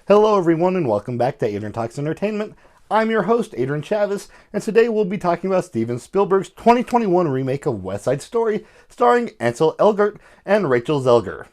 Hello everyone and welcome back to Adrian Talks Entertainment. I'm your host, Adrian Chavez, and today we'll be talking about Steven Spielberg's 2021 remake of West Side Story, starring Ansel Elgort and Rachel Zelger.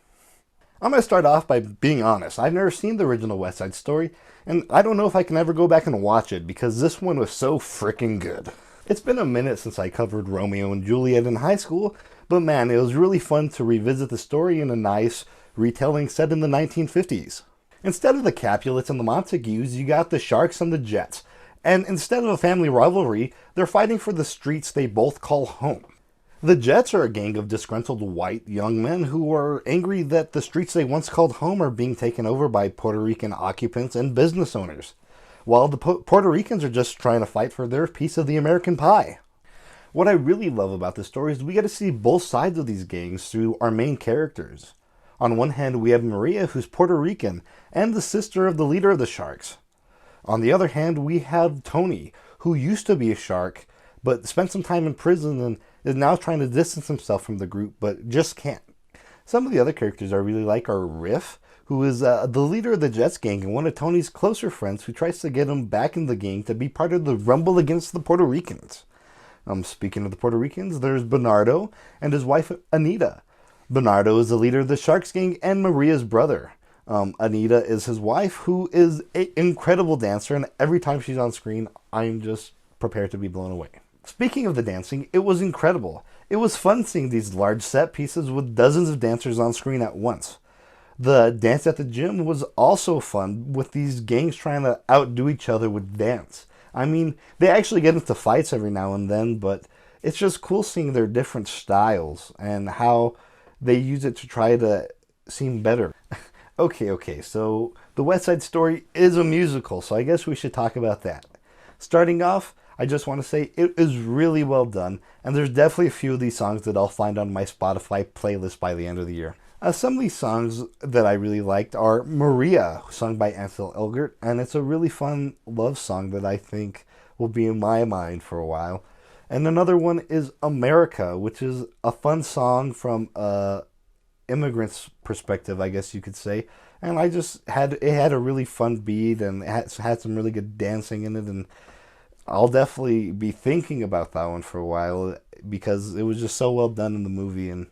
I'm going to start off by being honest. I've never seen the original West Side Story, and I don't know if I can ever go back and watch it because this one was so freaking good. It's been a minute since I covered Romeo and Juliet in high school, but man, it was really fun to revisit the story in a nice retelling set in the 1950s. Instead of the Capulets and the Montagues, you got the Sharks and the Jets. And instead of a family rivalry, they're fighting for the streets they both call home. The Jets are a gang of disgruntled white young men who are angry that the streets they once called home are being taken over by Puerto Rican occupants and business owners, while the Puerto Ricans are just trying to fight for their piece of the American pie. What I really love about this story is we get to see both sides of these gangs through our main characters. On one hand, we have Maria, who's Puerto Rican, and the sister of the leader of the Sharks. On the other hand, we have Tony, who used to be a shark, but spent some time in prison and is now trying to distance himself from the group, but just can't. Some of the other characters I really like are Riff, who is the leader of the Jets gang and one of Tony's closer friends who tries to get him back in the gang to be part of the rumble against the Puerto Ricans. Speaking of the Puerto Ricans, there's Bernardo and his wife Anita. Bernardo is the leader of the Sharks gang and Maria's brother. Anita is his wife, who is an incredible dancer, and every time she's on screen, I'm just prepared to be blown away. Speaking of the dancing, it was incredible. It was fun seeing these large set pieces with dozens of dancers on screen at once. The dance at the gym was also fun, with these gangs trying to outdo each other with dance. I mean, they actually get into fights every now and then, but it's just cool seeing their different styles and how they use it to try to seem better. Okay, so the West Side Story is a musical, so I guess we should talk about that. Starting off, I just want to say it is really well done, and there's definitely a few of these songs that I'll find on my Spotify playlist by the end of the year. Some of these songs that I really liked are Maria, sung by Ansel Elgort, and it's a really fun love song that I think will be in my mind for a while. And another one is America, which is a fun song from immigrant's perspective, I guess you could say. And it had a really fun beat and it had some really good dancing in it. And I'll definitely be thinking about that one for a while because it was just so well done in the movie. And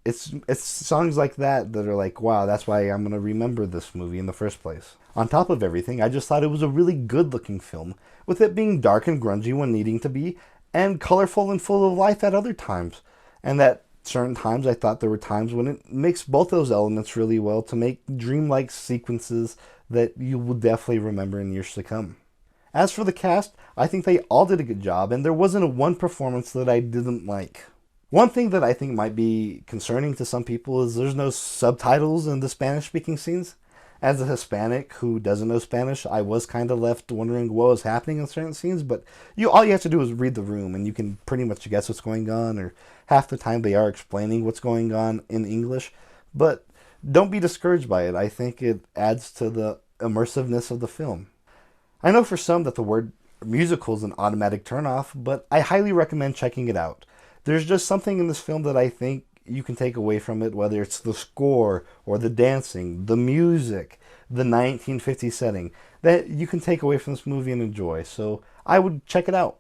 it's songs like that that are like, wow, that's why I'm going to remember this movie in the first place. On top of everything, I just thought it was a really good looking film, with it being dark and grungy when needing to be, and colorful and full of life at other times. And at certain times, I thought there were times when it mixed both those elements really well to make dreamlike sequences that you will definitely remember in years to come. As for the cast, I think they all did a good job, and there wasn't a one performance that I didn't like. One thing that I think might be concerning to some people is there's no subtitles in the Spanish-speaking scenes. As a Hispanic who doesn't know Spanish, I was kind of left wondering what was happening in certain scenes, but all you have to do is read the room and you can pretty much guess what's going on, or half the time they are explaining what's going on in English. But don't be discouraged by it. I think it adds to the immersiveness of the film. I know for some that the word musical is an automatic turnoff, but I highly recommend checking it out. There's just something in this film that I think you can take away from it, whether it's the score or the dancing, the music, the 1950s setting, that you can take away from this movie and enjoy. So I would check it out.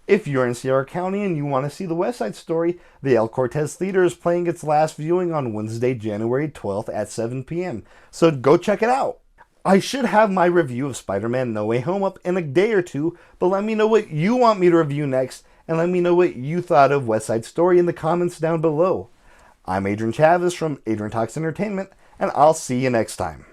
If you're in Sierra County and you want to see the West Side Story, the El Cortez Theater is playing its last viewing on Wednesday, January 12th at 7 p.m. So go check it out. I should have my review of Spider-Man No Way Home up in a day or two, but let me know what you want me to review next, and let me know what you thought of West Side Story in the comments down below. I'm Adrian Chavez from Adrian Talks Entertainment, and I'll see you next time.